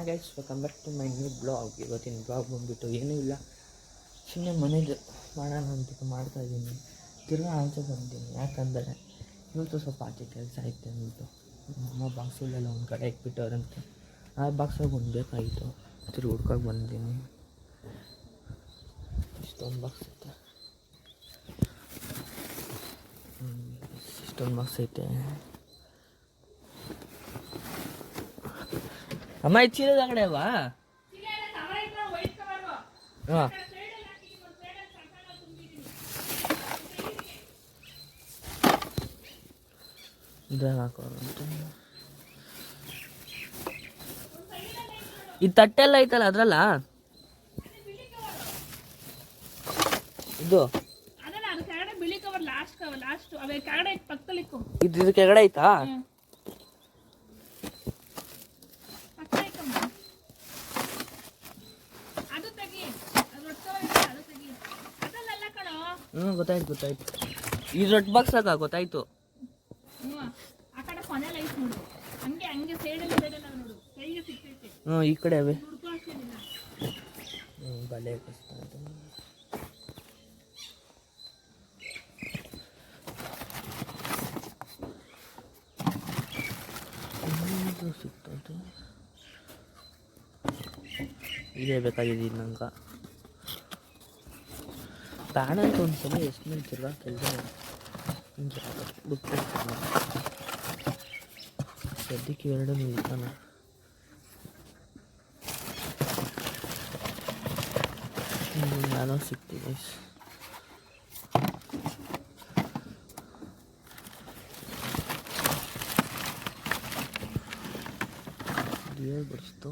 Guys welcome back to my new blog. ಇವತ್ತಿನ blog ಬಂದುಬಿಟ್ಟು ಏನೂ ಇಲ್ಲ, ಸುಮ್ಮನೆ ಮನೇಲಿ ಮಾಡೋಣ ಅಂದ್ಬಿಟ್ಟು ಮಾಡ್ತಾಯಿದ್ದೀನಿ. ತಿರ್ಗಾ ಆಚೆ ಬಂದಿದ್ದೀನಿ, ಯಾಕಂದರೆ ಇವತ್ತು ಸ್ವಲ್ಪ ಆಚೆ ಕೆಲಸ ಐತೆ ಅಂದ್ಬಿಟ್ಟು ನಮ್ಮ ಬಾಕ್ಸಲ್ಲೆಲ್ಲ ಒಂದು ಕಡೆ ಇಟ್ಬಿಟ್ಟವ್ರಂತೆ. ಆ ಬಾಕ್ಸಾಗ ಒಂದು ಬೇಕಾಗಿತ್ತು, ತಿರ್ಗಿ ಹುಡ್ಕೋಕೆ ಬಂದಿದ್ದೀನಿ. ಇಷ್ಟೊಂದು ಬಾಕ್ಸ್ ಐತೆ, ಇಷ್ಟೊಂದು ಬಾಕ್ಸ್ ಐತೆ. ಅಮ್ಮ ಈ ಚೀಲದ ಕಡೆ ಅಲ್ವಾ? ಹಾಂ, ಇದ್ರಾಗ ಹಾಕೋರಂತೆ. ಈ ತಟ್ಟೆಲ್ಲ ಐತಲ್ಲ ಅದ್ರಲ್ಲ ಇದು ಇದ್ರ ಕೆಳಗಡೆ ಐತಾ? ಗೊತ್ತಾಯ್ತು ಈ ರೊಟ್ಟಿ ಬಾಕ್ಸ್ ಆಗ ಗೊತ್ತಾಯ್ತು. ಈ ಕಡೆ ಅವೇ ಬಲೆ ಸಿಗ್ತದೆ. ಇದೇ ಬೇಕಾಗಿದೆ ನಂಗೆ. ಬೇಡ ಅಂತ ಒಂದ್ಸಲ ಎಷ್ಟು ಮೇಲೆ ತಿರ್ಗಾ ಕೆಲಸ ಹಿಂಗೆ ಬಿಟ್ಟು ಸದ್ಯಕ್ಕೆ ಎರಡು ನಿಲ್ತಾನ. ನಾನು ಸಿಗ್ತೀನಿ. ಬಿಡಿಸ್ತು.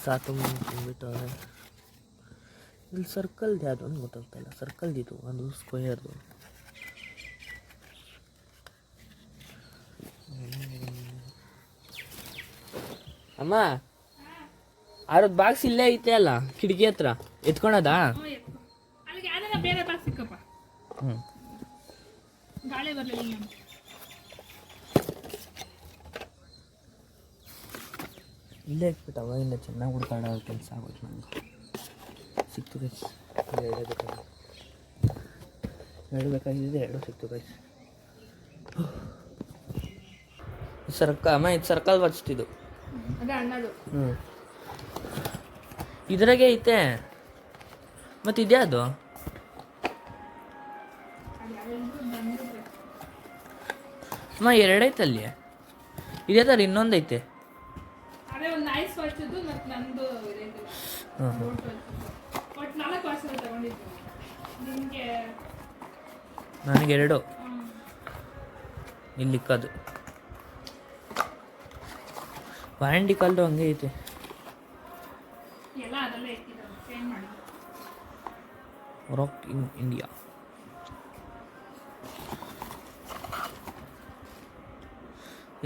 ಸಾತು ತುಂಬಿಟ್ಟವ್ರೆ. ಇಲ್ಲಿ ಸರ್ಕಲ್ದು ಯಾವುದು ಅಂತ ಗೊತ್ತಾಗ್ತಾಯಿಲ್ಲ. ಸರ್ಕಲ್ದಿದು ಅದು ಸ್ಕ್ವೇರ್ದು. ಅಮ್ಮ ಆರದ್ ಬಾಕ್ಸ್ ಇಲ್ಲೇ ಐತೆ ಅಲ್ಲ ಕಿಟಕಿ ಹತ್ರ, ಎತ್ಕೊಳದಾ? ಇಲ್ಲೇ ಇಟ್ಬಿಟ್ಟವ. ಇಲ್ಲ ಚೆನ್ನಾಗಿ ಹುಡ್ಕಾಡೋ ಕೆಲಸ ಆಗೋದು ನಂಗೆ. ಸಿಕ್ತು ಗೈಸ್, ಎರಡು ಬೇಕಾಗಿದೆ, ಎರಡು ಸಿಕ್ತು ಗೈಸ್. ಅಮ್ಮ ಇದು ಸರ್ಕಲ್ ಬಚ್ತಿದ್ದು. ಇದ್ರಾಗೆ ಐತೆ ಮತ್ತೆ ಇದ್ಯಾ ಅದು? ಅಮ್ಮ ಎರಡೈತಲ್ಲಿ, ಇದೇ ಥರ ಇನ್ನೊಂದೈತೆ. ನನಗೆರಡು ಇಲ್ಲಿಕ್ಕದು. ವಾರಂಟಿ ಕಾಲ್ದು ಹಂಗೆ ಐತೆ. Rock in India.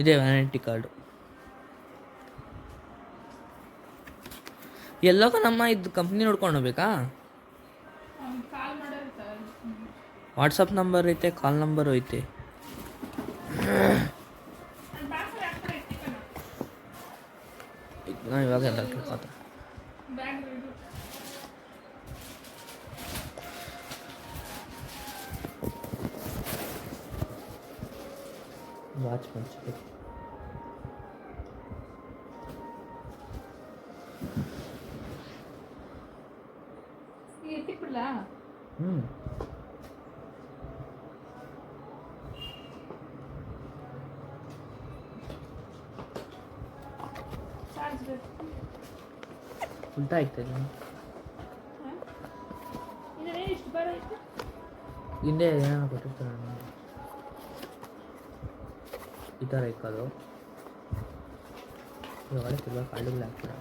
ಇದೇ ವ್ಯಾರಂಟಿ ಕಾರ್ಡು. ಎಲ್ಲೋಗ ನಮ್ಮ ಇದು ಕಂಪ್ನಿ ನೋಡ್ಕೊಂಡು ಹೋಗ್ಬೇಕಾ? ವಾಟ್ಸಪ್ ನಂಬರ್ ಐತೆ, ಕಾಲ್ ನಂಬರು ಐತೆ. ಇವಾಗ ಎಲ್ಲ ಕೇಳ್ಕೊತ ವಾಚ್ ಮಾಡ್ಬೇಕು. ಉಲ್ಟಾ ಆಗ್ತದೆ. ಹಿಂದೆ ಏನೋ ಕೊಟ್ಟಿರ್ತಾರೆ ನನಗೆ, ಈ ಥರ ಇಕ್ಕೋದು. ಇವಾಗ ತಿರ್ಗಾ ಕಾಳಿಲ್ಲ ಆಗ್ತದೆ.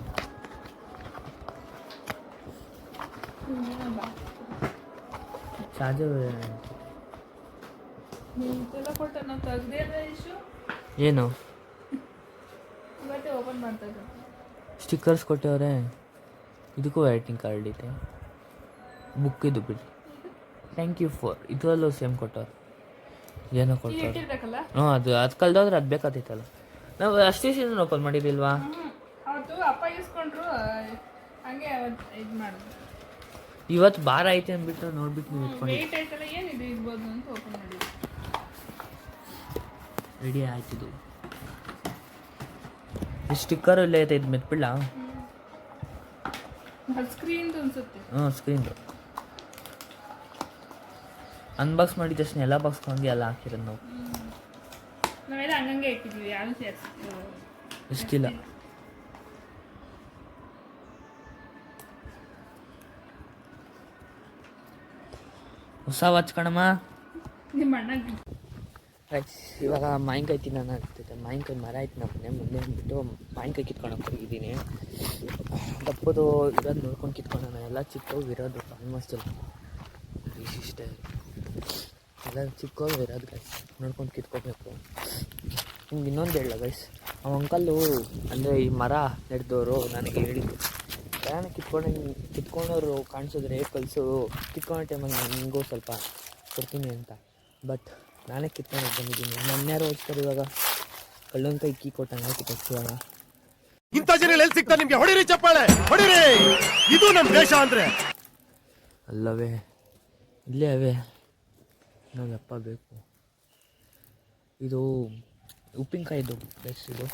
ಚಾರ್ಜರ್ ಏನು ಸ್ಟಿಕ್ಕರ್ಸ್ ಕೊಟ್ಟವ್ರೆ. ಇದಕ್ಕೂ ವೆಯ್ಟಿಂಗ್ ಕಾರ್ಡ್ ಐತೆ. ಬುಕ್ ಇದು ಬಿಡಿ. ಥ್ಯಾಂಕ್ ಯು ಫಾರ್ ಇದರಲ್ಲೂ ಸೇಮ್ ಕೊಟ್ಟವ್ರು. ಏನೋ ಕೊಡ್ತಾರೆ. ಹಾಂ ಅದು ಕಲ್ದೋದ್ರೆ ಅದು ಬೇಕಾಗ್ತೈತಲ್ಲ. ನಾವು ಅಷ್ಟೇ ಸೀಸನ್ ಓಪನ್ ಮಾಡಿರಲಿಲ್ವಾ? ಅವತ್ತು ಅಪ್ಪ ಇಸ್ಕೊಂಡ್ರು ಹಂಗೆ ಇದು ಮಾಡಿದ್ರು. ಇವತ್ತು ಬಾರ ಐತೆ ಅಂದ್ಬಿಟ್ಟು ನೋಡ್ಬಿಟ್ಟು ನೀವು ಇಟ್ಕೊಂಡು ವೇಟ್ ಆಯ್ತಲ್ಲ ಏನಿದೆ ಇರ್ಬೋದು ಅಂತ ಓಪನ್ ಮಾಡಿದ್ವಿ. ರೆಡಿ ಆಯ್ತಿದ್ದು. ಈ ಸ್ಟಿಕ್ಕರ್ ಇಲ್ಲೇ ಐತೆ, ಇದು ಮೆತ್ಬಿಡ್ಲ? ಸ್ಕ್ರೀನ್ದು ಅನ್ಸುತ್ತೆ. ಹ್ಞೂ ಸ್ಕ್ರೀನ್ದು. ಅನ್ಬಾಕ್ಸ್ ಮಾಡಿದ ತಕ್ಷಣ ಎಲ್ಲ ಬಾಕ್ಸ್ ಹಂಗೆ ಎಲ್ಲ ಹಾಕಿರೋದು ನಾವು. ನಾವೆಲ್ಲ ಹಂಗಂಗೆ ಹಾಕಿದ್ವಿ, ಯಾರು ಇಷ್ಟಿಲ್ಲ. ಹೊಸ ವಾಚ್ ಕಣಮ್ಮ. ನಿಮ್ಮ ಅಣ್ಣ ಇವಾಗ ಮಾವಿನಕಾಯಿ ತಿನ್ನೋಣ ಆಗ್ತೈತೆ. ಮಾವಿನಕಾಯಿ ಮರ ಆಯ್ತು ನಮ್ಮ ಮನೆ ಮುಂದೆ ಅಂದ್ಬಿಟ್ಟು ಮಾವಿನಕಾಯಿ ಕಿತ್ಕೊಳಕ್ಕೆ ಹೋಗಿದ್ದೀನಿ. ದಪ್ಪದು ಇರೋದು ನೋಡ್ಕೊಂಡು ಕಿತ್ಕೊಳ್ಳೋಣ. ಎಲ್ಲ ಚಿಕ್ಕವು ಇರೋದು ಆಲ್ಮೋಸ್ಟ್ ಇಷ್ಟೇ ಎಲ್ಲ ಚಿಕ್ಕವು ಇರೋದು ಗೈಸ್, ನೋಡ್ಕೊಂಡು ಕಿತ್ಕೋಬೇಕು. ನಿಮ್ಗೆ ಇನ್ನೊಂದು ಹೇಳ ಗೈಸ್, ಆ ಅಂಕಲ್ಲು ಅಂದರೆ ಈ ಮರ ನೆಡ್ದವರು ನನಗೆ ಹೇಳಿದ್ದು, ಯಾರನ್ನ ಕಿತ್ಕೊಂಡವರು ಕಾಣಿಸಿದ್ರೆ ಕಲಿಸು, ಕಿತ್ಕೊಳ್ಳೋ ಟೈಮಲ್ಲಿ ನನಗೂ ಸ್ವಲ್ಪ ಕೊಡ್ತೀನಿ ಅಂತ. ಬಟ್ ನಾನೇ ಕಿತ್ಕೊಂಡು ಬಂದಿದ್ದೀನಿ. ನನ್ಯಾರು ಹೋಗ್ತಾರೆ ಇವಾಗ ಕಳ್ಳೊಂದು ಕೈ ಕೀ ಕೊಟ್ಟಂಗೆ ಆಯ್ತು ಇವಾಗ. ಇಂಥ ಜನ ಎಲ್ಲಿ ಸಿಗ್ತಾರೆ ನಿಮ್ಗೆ? ಹೊಡಿರಿ ಚಪ್ಪಾಳೆ ಹೊಡಿರಿ, ಇದು ನಮ್ಮ ದೇಶ ಅಂದ್ರೆ. ಅಲ್ಲವೇ ಇಲ್ಲೇ ಅವೇ ನಾವಪ್ಪ ಬೇಕು. ಇದು ಉಪ್ಪಿನಕಾಯಿದು ಬೆಸ್ಟ್. ಇದು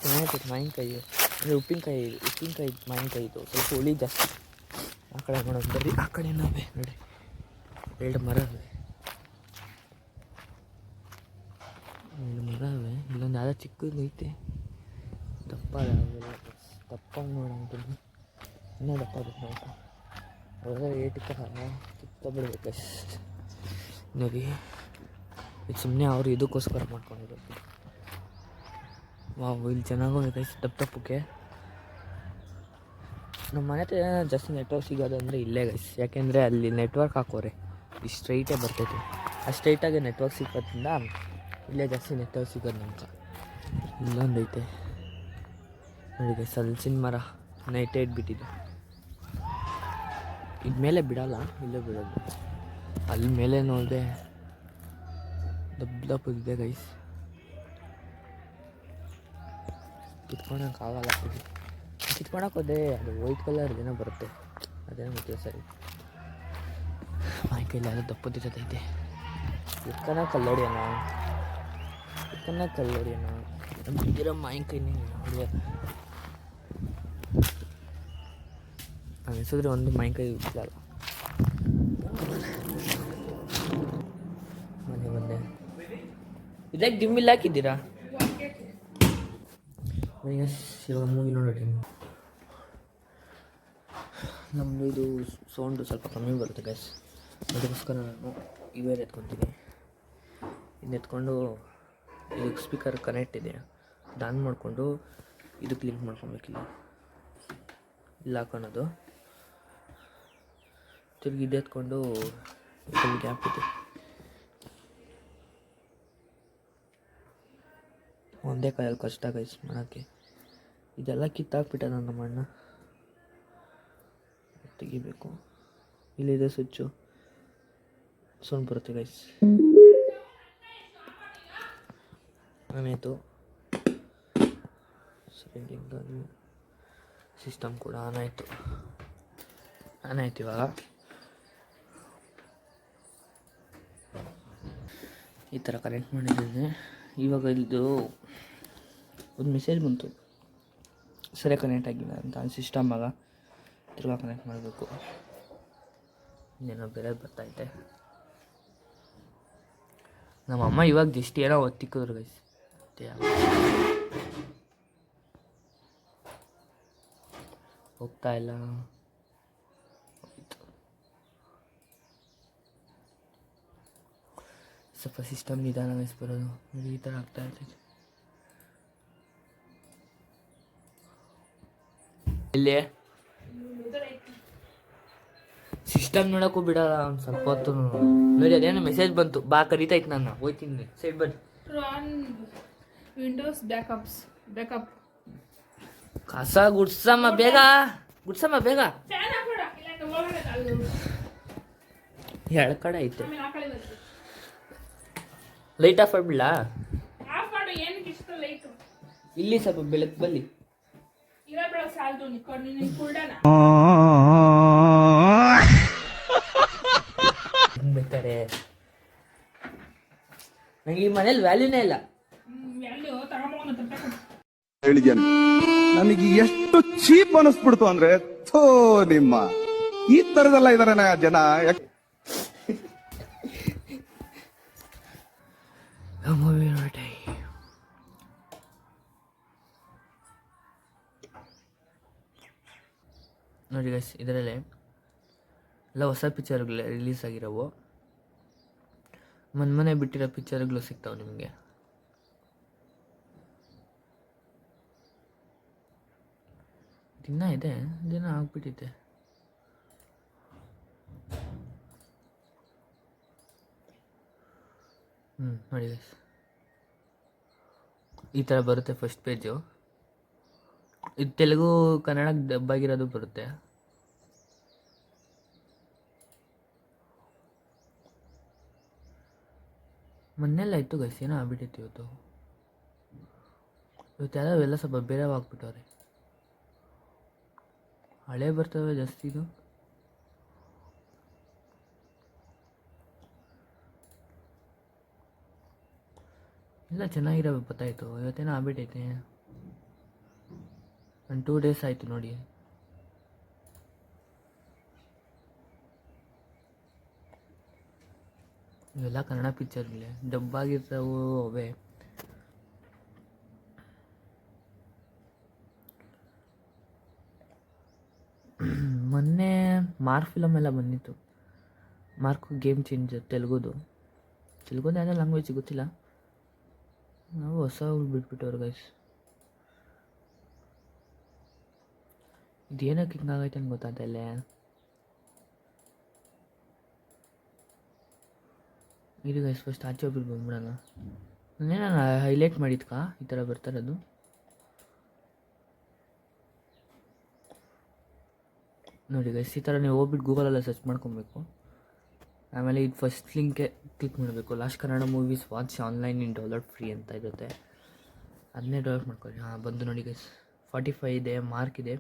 ಚೆನ್ನಾಗಿರ್ತೈತೆ ಮಾವಿನಕಾಯಿ ಅಂದರೆ ಉಪ್ಪಿನಕಾಯಿ ಮಾವಿನಕಾಯಿ. ಇದು ಸ್ವಲ್ಪ ಹುಳಿ ಜಾಸ್ತಿ. ಆ ಕಡೆ ಮಾಡೋದು ಬರ್ರಿ, ಆ ಕಡೆ ನಾವೇ ನೋಡಿ 2 ಮರ ಅವೆ. 2 ಮರ ಅವೆ. ಇಲ್ಲೊಂದು ಯಾವುದೋ ಚಿಕ್ಕದು ಐತೆ, ದಪ್ಪ ದಪ್ಪ ನೋಡಂತೀನಿ. ಇನ್ನೂ ದಪ್ಪ ಬೇಕು ನೋಡ್ತಾ ಅವಾಗ ಏಟಕ್ಕೆ ಕಿತ್ಕೊಬಿಡ್ಬೇಕು ಅಷ್ಟು ನೋಡಿ. ಇದು ಸುಮ್ಮನೆ ಅವರು ಇದಕ್ಕೋಸ್ಕರ ಮಾಡ್ಕೊಂಡಿರೋದು. ವಾವ್, ಇಲ್ಲಿ ಚೆನ್ನಾಗೂ ಗೈಸ್ ದಪ್ಪಕ್ಕೆ. ನಮ್ಮ ಮನೆ ಹತ್ರ ಜಾಸ್ತಿ ನೆಟ್ವರ್ಕ್ ಸಿಗೋದು ಅಂದರೆ ಇಲ್ಲೇ ಗೈಸ್. ಯಾಕೆಂದರೆ ಅಲ್ಲಿ ನೆಟ್ವರ್ಕ್ ಹಾಕೋರೆ ಇಷ್ಟು ಸ್ಟ್ರೈಟೇ ಬರ್ತೈತೆ. ಆ ಸ್ಟ್ರೈಟಾಗಿ ನೆಟ್ವರ್ಕ್ ಸಿಗೋದ್ರಿಂದ ಇಲ್ಲೇ ಜಾಸ್ತಿ ನೆಟ್ವರ್ಕ್ ಸಿಗೋದು ನಮ್ಗೆ. ಇಲ್ಲೊಂದೈತೆ ನೋಡಿ ಗೈಸ್, ಹಲಸಿನ ಮರ ನೈಟೇ ಇಟ್ಬಿಟ್ಟಿದೆ. ಇದು ಮೇಲೆ ಬಿಡಲ್ಲ, ಇಲ್ಲೇ ಬಿಡೋದು. ಅಲ್ಲಿ ಮೇಲೆ ನೋಡಿದೆ ದಪ್ಪ ಇದೆ ಗೈಸ್, ಕಿತ್ಕೊಳಕ್ಕಾಗಲ್ಲ. ಕಿತ್ಕೊಳಕ್ಕೆ ಹೋದೆ, ಅದು ವೈಟ್ ಕಲರ್ ಏನೋ ಬರುತ್ತೆ, ಅದೇನೋ ಗೊತ್ತಿಲ್ಲ ಸರಿ. ಮಾವಿನಕಾಯಿಲ್ಲ ಅದು ದಪ್ಪದಿರೋದೈತೆ. ಕಲ್ಲೊಡಿಯೋಣ ನಮ್ಮ ಬಿದ್ದಿರೋ ಮಾವಿನಕಾಯಿನೇ ಹೊಡಿಯೋದು. ಅನಿಸಿದ್ರೆ ಒಂದು ಮಾವಿನಕಾಯಿ ಇಲ್ಲಲ್ಲ. ಮನೆ ಬಂದೆ. ಇದಕ್ಕೆ ಡಿಮ್ಮಿಲ್ ಹಾಕಿದ್ದೀರಾ? ಇವಾಗ ಮೂವಿ ನೋಡಿ. ನಮ್ಮದು ಇದು ಸೌಂಡು ಸ್ವಲ್ಪ ಕಮ್ಮಿ ಬರುತ್ತೆ ಗೈಸ್, ಅದಕ್ಕೋಸ್ಕರ ನಾನು ಇವೇರ್ ಎತ್ಕೊತೀನಿ. ಇನ್ನು ಎತ್ಕೊಂಡು ಇದಕ್ಕೆ ಸ್ಪೀಕರ್ ಕನೆಕ್ಟ್ ಇದೆ, ಅದು ಆನ್ ಮಾಡಿಕೊಂಡು ಇದಕ್ಕೆ ಲಿಂಕ್ ಮಾಡ್ಕೊಬೇಕಿಲ್ಲ. ಇಲ್ಲಿ ಹಾಕೋಣದು, ತಿರುಗಿ ಇದು ಎತ್ಕೊಂಡು ಇಲ್ಲಿ ಗ್ಯಾಪ್ ಇದೆ. ಒಂದೇ ಕಾಯಲ್ಲಿ ಕಷ್ಟ ಗೈಸ್ ಮಾಡೋಕ್ಕೆ. ಇದೆಲ್ಲ ಕಿತ್ತಾಕ್ಬಿಟ್ಟ ನಮ್ಮ ಅಣ್ಣ, ತೆಗಿಬೇಕು. ಇಲ್ಲಿದೆ ಸ್ವಿಚ್ಚು, ಸೌಂಡ್ ಬರುತ್ತೆ ಗೈಸ್. ಆನಾಯಿತು, ಸಿಸ್ಟಮ್ ಕೂಡ ಆನಾಯಿತು. ಇವಾಗ ಈ ಥರ ಕನೆಕ್ಟ್ ಮಾಡಿದ್ದೀನಿ. ಇವಾಗ ಇದು ಒಂದು ಮೆಸೇಜ್ ಬಂತು, ಸರಿಯಾಗಿ ಕನೆಕ್ಟ್ ಆಗಿಲ್ಲ ಅಂತ. ಸಿಸ್ಟಮಾಗ ತಿರ್ಗಾ ಕನೆಕ್ಟ್ ಮಾಡಬೇಕು. ಇನ್ನೇನೋ ಬೇರೆ ಬರ್ತೈತೆ. ನಮ್ಮಮ್ಮ ಇವಾಗ ಜಸ್ಟ್ ಏನೋ ಒತ್ತಿಕ್ಕಿದ್ರು ಗೈಸ್, ಹೋಗ್ತಾ ಇಲ್ಲ. ಸ್ವಲ್ಪ ಸಿಸ್ಟಮ್ ನಿಧಾನ ಗೈಸ್ ಬರೋದು. ಈ ಥರ ಆಗ್ತಾ ಇರ್ತೈತೆ. ಇಲ್ಲಿ ಸಿಸ್ಟಮ್ ನೋಡೋಕ್ಕೂ ಬಿಡಲ್ಲ ಒಂದು ಸ್ವಲ್ಪ ಹೊತ್ತು ನೋಡಿ. ಅದೇನೋ ಮೆಸೇಜ್ ಬಂತು, ಬಾ ಕರೀತೈತೆ ನನ್ನ, ಹೋಯ್ತೀನಿ ಸೈಡ್ ಬನ್ನಿ. ವಿಂಡೋಸ್ ಬ್ಯಾಕಪ್ ಕಸ ಗುಡ್ಸಮ್ಮ ಬೇಗ. ಗುಡ್ಸಮ್ಮ ಬೇಗ. ಫ್ಯಾನ್ ಹಾಕ್ಬೇಡ, ಇಲ್ಲಾಂದ್ರೆ ಒಳಗಡೆ ಅಲ್ಲಿ ಎಳ್ಕಡೆ ಐತೆ. ಆಮೇಲೆ ಆ ಕಡೆ ಬರ್ತದೆ. Light off ಮಾಡ್ಬಿಡ್ಲಾ? ಆಫ್ ಮಾಡು, ಏನಕ್ಕೆ ಇಷ್ಟ ಲೈಟು? ಇಲ್ಲಿ ಸ್ವಲ್ಪ ಬೆಳಕು ಬಲ್ಲಿ. ಇರೋ ಬೆಳಕು ಸಾಲದು, ನಿನ್ನ ಕುಳ್ಳನ ಬೇಕಾರೆ ನಂಗೆ ಈ ಮನೇಲಿ ವ್ಯಾಲ್ಯೂನೇ ಇಲ್ಲ. ಎಲ್ಲಿ ತಗೊಂಬೋಗ ತಪ್ಪ ಹೇಳಿದ್ಯಾನೆ ನನಗೆ ಎಷ್ಟು ಚೀಪ್ ಅನಿಸ್ಬಿಡ್ತು ಅಂದ್ರೆ ಥೋ ನಿಮ್ಮ ಈ ತರದೆಲ್ಲ ಇದಾರೆ ಜನ. ನೋಡಿ ಗೈಸ್, ಇದರಲ್ಲೇ ಎಲ್ಲ ಹೊಸ ಪಿಕ್ಚರ್ಗಳು ರಿಲೀಸ್ ಆಗಿರೋವು, ಮೊನ್ನೆ ಬಿಟ್ಟಿರೋ ಪಿಕ್ಚರ್ಗಳು ಸಿಗ್ತಾವೆ ನಿಮಗೆ. ದಿನ ಇದೆ, ದಿನ ಆಗ್ಬಿಟ್ಟಿದೆ. ನೋಡಿ ಗೈಸ್, ಈ ಥರ ಬರುತ್ತೆ ಫಸ್ಟ್ ಪೇಜು. ಇದು ತೆಲುಗು ಕನ್ನಡಕ್ಕೆ ಡಬ್ ಆಗಿರೋದು ಬರುತ್ತೆ. ಮೊನ್ನೆಲ್ಲ ಇತ್ತು ಗೈಸ್, ಏನೋ ಆಗ್ಬಿಟ್ಟಿತ್ತು ಇವತ್ತು. ಯಾರೋ ಎಲ್ಲ ಸ್ವಲ್ಪ ಬೇರೆ ಆಗ್ಬಿಟ್ಟವ್ರೆ. ಹಳೆ ಬರ್ತವೆ ಜಾಸ್ತಿ. ಇದು ಎಲ್ಲ ಚೆನ್ನಾಗಿರೋ ಗೊತ್ತಾಯಿತು. ಇವತ್ತೇನೋ ಆಗ್ಬಿಟ್ಟೈತೆ. ಒಂದು 2 days ಆಯಿತು ನೋಡಿ. ಇವೆಲ್ಲ ಕನ್ನಡ ಪಿಕ್ಚರ್ಗಳೇ, ಡಬ್ಬಾಗಿರ್ತಾವು ಅವೇ. ಮೊನ್ನೆ ಮಾರ್ಕ್ ಫಿಲಮ್ ಎಲ್ಲ ಬಂದಿತ್ತು. ಮಾರ್ಕು ಗೇಮ್ ಚೇಂಜರ್ ತೆಲುಗುದು ಯಾವುದೋ ಲ್ಯಾಂಗ್ವೇಜ್ ಗೊತ್ತಿಲ್ಲ. ನಾವು ಹೊಸ ಬಿಟ್ಬಿಟ್ಟವ್ರು ಗೈಸ್. ಇದೇನಕ್ಕೆ ಹಿಂಗಾಗೈತೆ ಅಂತ ಗೊತ್ತಾಗ್ತಿಲ್ಲ. ಇದು ಗೈಸ್ ಫಸ್ಟ್ ಆಚೆ ಹೋಗ್ಬಿಟ್ಟು ಬಂದ್ಬಿಡೋಣ. ನಾನೇನ ಹೈಲೈಟ್ ಮಾಡಿದ್ಕಾ ಈ ಥರ ಬರ್ತಾರದು. ನೋಡಿ ಗೈಸ್, ಈ ಥರ ನೀವು ಹೋಗ್ಬಿಟ್ಟು ಗೂಗಲೆಲ್ಲ ಸರ್ಚ್ ಮಾಡ್ಕೊಬೇಕು. ಆಮೇಲೆ ಇದು ಫಸ್ಟ್ ಲಿಂಕೆ ಕ್ಲಿಕ್ ಮಾಡಬೇಕು. Last Kannada movies watch online in download free ಅಂತ ಇರುತ್ತೆ, ಅದನ್ನೇ ಡೌನ್ಲೋಡ್ ಮಾಡ್ಕೊಳ್ಳಿ. ಬಂದು ನೋಡಿ ಗೈಸ್, 45 ಇದೆ, ಮಾರ್ಕ್ ಇದೆ,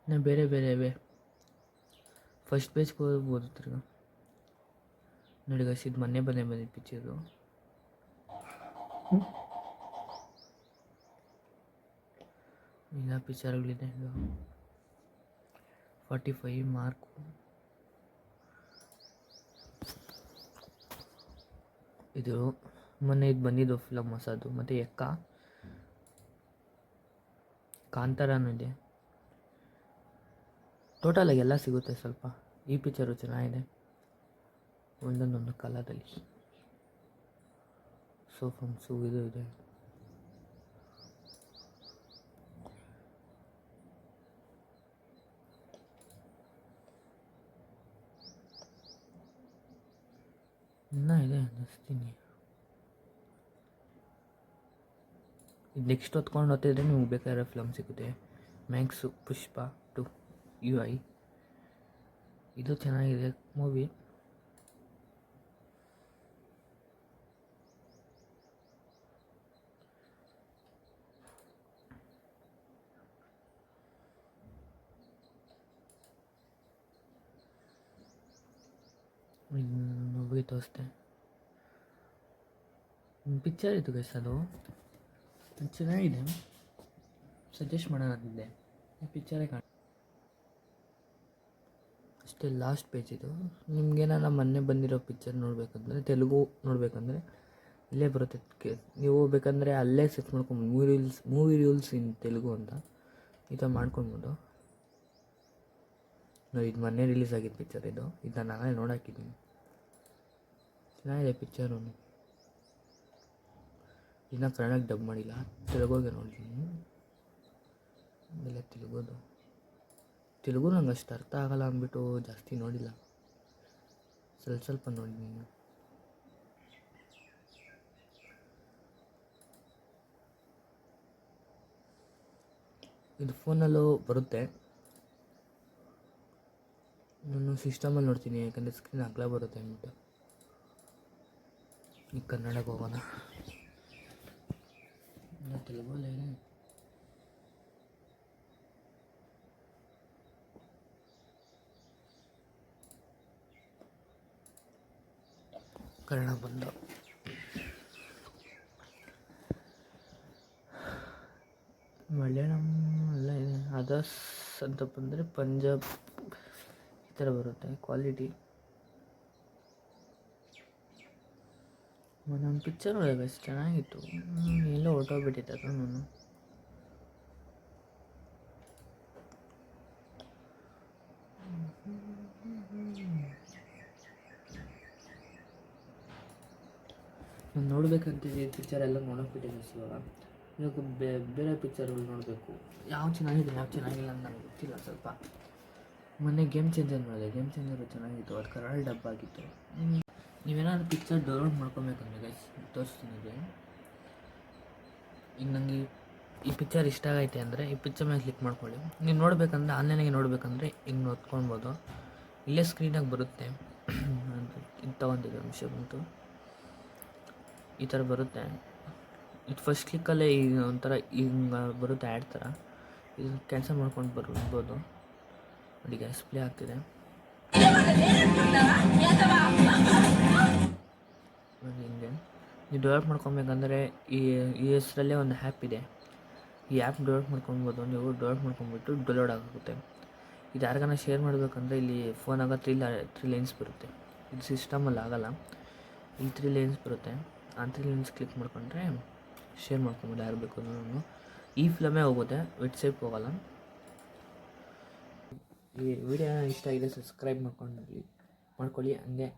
ಇನ್ನು ಬೇರೆ ಬೇರೆ ಇವೆ. ಫಸ್ಟ್ ಪೇಜ್ಗೆ ಹೋಗ್ಬೋದು ತಿರ್ಗ. ನೋಡಿ ಗೈಸ್, ಇದು ಮೊನ್ನೆ ಬಂದಿದ್ದು ಪಿಕ್ಚರು. ಇಲ್ಲ ಪಿಕ್ಚರ್ಗಳಿದೆ. 45 ಮಾರ್ಕು. ಇದು ಮೊನ್ನೆ ಇದು ಬಂದಿದ್ದು ಫಿಲಮ್ ಹೊಸದು. ಮತ್ತು ಎಕ್ಕ, ಕಾಂತಾರನೂ ಇದೆ. ಟೋಟಲಾಗಿ ಎಲ್ಲ ಸಿಗುತ್ತೆ ಸ್ವಲ್ಪ. ಈ ಪಿಕ್ಚರು ಚೆನ್ನಾಗಿದೆ, ಒಂದೊಂದೊಂದು ಕಾಲದಲ್ಲಿ. ಸೋಫನ್ಸು ಇದು ಇದೆ. ಇನ್ನೂ ಇದೆ ಅನ್ನಿಸ್ತೀನಿ. ಇದು ನೆಕ್ಸ್ಟ್ ಹೊತ್ಕೊಂಡು ಹೋಗ್ತಿದ್ರೆ ನಿಮ್ಗೆ ಬೇಕಾಗಿರೋ ಫಿಲಮ್ ಸಿಗುತ್ತೆ. ಮ್ಯಾಕ್ಸು, ಪುಷ್ಪ 2 UI, ಇದು ಚೆನ್ನಾಗಿದೆ ಮೂವಿ. ಮೂವಿ ತೋರಿಸ್ತೆ. ಪಿಕ್ಚರ್ ಇದು ಗೈಸ್, ಅದು ಚೆನ್ನಾಗಿದೆ, ಸಜೆಸ್ಟ್ ಮಾಡೋಣ ಅಂತಿದ್ದೆ. ಈ ಪಿಕ್ಚರೇ ಕಾಣ ಅಷ್ಟೇ. ಲಾಸ್ಟ್ ಪೇಜ್ ಇದು. ನಿಮ್ಗೇನಾರ ಮೊನ್ನೆ ಬಂದಿರೋ ಪಿಕ್ಚರ್ ನೋಡಬೇಕಂದ್ರೆ, ತೆಲುಗು ನೋಡಬೇಕಂದ್ರೆ ಇಲ್ಲೇ ಬರುತ್ತೆ. ನೀವು ಬೇಕಂದರೆ ಅಲ್ಲೇ ಸರ್ಚ್ ಮಾಡ್ಕೊಬೋದು, ಮೂವಿ ರೂಲ್ಸ್ ಇನ್ ತೆಲುಗು ಅಂತ ಈ ಥರ ಮಾಡ್ಕೊಬೋದು. ನಾವು ಇದು ಮೊನ್ನೆ ರಿಲೀಸ್ ಆಗಿದ್ದು ಪಿಕ್ಚರ್ ಇದು. ಇದನ್ನ ನಾನೇ ನೋಡಾಕಿದ್ದೀನಿ, ಚೆನ್ನಾಗಿದೆ ಪಿಕ್ಚರು. ಇನ್ನು ಕನ್ನಡಕ್ಕೆ ಡಬ್ ಮಾಡಿಲ್ಲ, ತೆಲುಗುಗೆ ನೋಡಿದ್ದೀನಿ. ಆಮೇಲೆ ತೆಲುಗು ನಂಗೆ ಅಷ್ಟು ಅರ್ಥ ಆಗಲ್ಲ ಅಂದ್ಬಿಟ್ಟು ಜಾಸ್ತಿ ನೋಡಿಲ್ಲ, ಸ್ವಲ್ಪ ನೋಡಿದ್ದೀನಿ. ಇದು ಫೋನಲ್ಲೂ ಬರುತ್ತೆ. ನಾನು ಸಿಸ್ಟಮಲ್ಲಿ ನೋಡ್ತೀನಿ, ಯಾಕಂದರೆ ಸ್ಕ್ರೀನ್ ಅಗಲ ಬರುತ್ತೆ ಅಂದ್ಬಿಟ್ಟು. ಈಗ ಕನ್ನಡಕ್ಕೆ ಹೋಗೋಣ. ತೆಲುಗಲ್ಲೇ ಕನ್ನಡ ಬಂದ. ಮಲಯಾಳಂ ಎಲ್ಲ ಇದೆ. ಅದರ್ಸ್ ಅಂತ ಬಂದರೆ ಪಂಜಾಬ್ ಈ ಥರ ಬರುತ್ತೆ ಕ್ವಾಲಿಟಿ. ನಮ್ಮ ಪಿಕ್ಚರ್ ನೋಡಿದೆ, ಚೆನ್ನಾಗಿತ್ತು. ಎಲ್ಲೋ ಹೊರಟೋಗ್ಬಿಟ್ಟಿದ್ದೆ ಅದು. ನಾನು ನೋಡ್ಬೇಕಂತಿದ್ದೆ ಪಿಕ್ಚರ್ ಎಲ್ಲ ನೋಡೋಕ್ಬಿಟ್ಟಿದ್ದೆ. ಇವಾಗ ಬೇರೆ ಪಿಕ್ಚರ್ಗಳು ನೋಡಬೇಕು, ಯಾವ ಚೆನ್ನಾಗಿದೆ ಯಾವ ಚೆನ್ನಾಗಿಲ್ಲ ಅಂತ ನನಗೆ ಗೊತ್ತಿಲ್ಲ. ಸ್ವಲ್ಪ ಮೊನ್ನೆ ಗೇಮ್ ಚೇಂಜರ್ ನೋಡಿದೆ, ಗೇಮ್ ಚೇಂಜರು ಚೆನ್ನಾಗಿತ್ತು, ಅದು ಕನ್ನಡ ಡಬ್ ಆಗಿತ್ತು. ನೀವೇನಾದ್ರು ಪಿಕ್ಚರ್ ಡೌನ್ಲೋಡ್ ಮಾಡ್ಕೊಬೇಕಂದ್ರೆ ಗೈಸ್ ತೋರಿಸ್ತೀನಿ. ಈಗ ನನಗೆ ಈ ಪಿಕ್ಚರ್ ಇಷ್ಟ ಆಗೈತೆ ಅಂದರೆ ಈ ಪಿಕ್ಚರ್ ಮೇಲೆ ಕ್ಲಿಕ್ ಮಾಡ್ಕೊಳ್ಳಿ. ನೀವು ನೋಡಬೇಕಂದ್ರೆ ಆನ್ಲೈನಾಗೆ ನೋಡಬೇಕಂದ್ರೆ ಹಿಂಗೆ ನೋಡ್ಕೊಳ್ಬೋದು, ಇಲ್ಲೇ ಸ್ಕ್ರೀನಾಗಿ ಬರುತ್ತೆ. ಇದು ತೊಗೊಂಡಿದ್ದೆ ವಿಷಯ ಬಂತು, ಈ ಥರ ಬರುತ್ತೆ. ಇದು ಫಸ್ಟ್ ಕ್ಲಿಕ್ಕಲ್ಲೇ ಈಗ ಒಂಥರ ಹಿಂಗೆ ಬರುತ್ತೆ ಆ್ಯಡ್ ಥರ. ಇದು ಕ್ಯಾನ್ಸಲ್ ಮಾಡ್ಕೊಂಡು ಬರ್ಬೋದು. ನೋಡಿ ಗ್ಯಾಸ್ ಪ್ಲೇ ಆಗ್ತಿದೆ. ಹಿಂಗೆ ನೀವು ಡೆವಲಪ್ ಮಾಡ್ಕೊಬೇಕಂದ್ರೆ ಈ ಹೆಸರಲ್ಲೇ ಒಂದು ಆ್ಯಪ್ ಇದೆ. ಈ ಆ್ಯಪ್ ಡೆವಲಪ್ ಮಾಡ್ಕೊಬೋದು. ನೀವು ಡೆವಲಪ್ ಮಾಡ್ಕೊಂಬಿಟ್ಟು ಡೌನ್ಲೋಡ್ ಆಗುತ್ತೆ. ಇದು ಯಾರಿಗಾನ ಶೇರ್ ಮಾಡಬೇಕಂದ್ರೆ ಇಲ್ಲಿ ಫೋನಾಗ ತ್ರೀ ಲೈನ್ಸ್ ಬರುತ್ತೆ. ಇದು ಸಿಸ್ಟಮಲ್ಲಿ ಆಗೋಲ್ಲ, ಇಲ್ಲಿ 3 ಲೈನ್ಸ್ ಬರುತ್ತೆ. ಆ 3 ಲೈನ್ಸ್ ಕ್ಲಿಕ್ ಮಾಡ್ಕೊಂಡ್ರೆ ಶೇರ್ ಮಾಡ್ಕೊಬೋದು ಯಾರು ಬೇಕು ಅನ್ನೋನು. ಈ ಫಿಲಮೇ ಹೋಗುತ್ತೆ, ವೆಬ್ಸೈಟ್ ಹೋಗೋಲ್ಲ. ಈ ವಿಡಿಯೋ ಇಷ್ಟ ಆಗಿದೆ ಸಬ್ಸ್ಕ್ರೈಬ್ ಮಾಡ್ಕೊಳ್ಳಿ. ಹಂಗೆ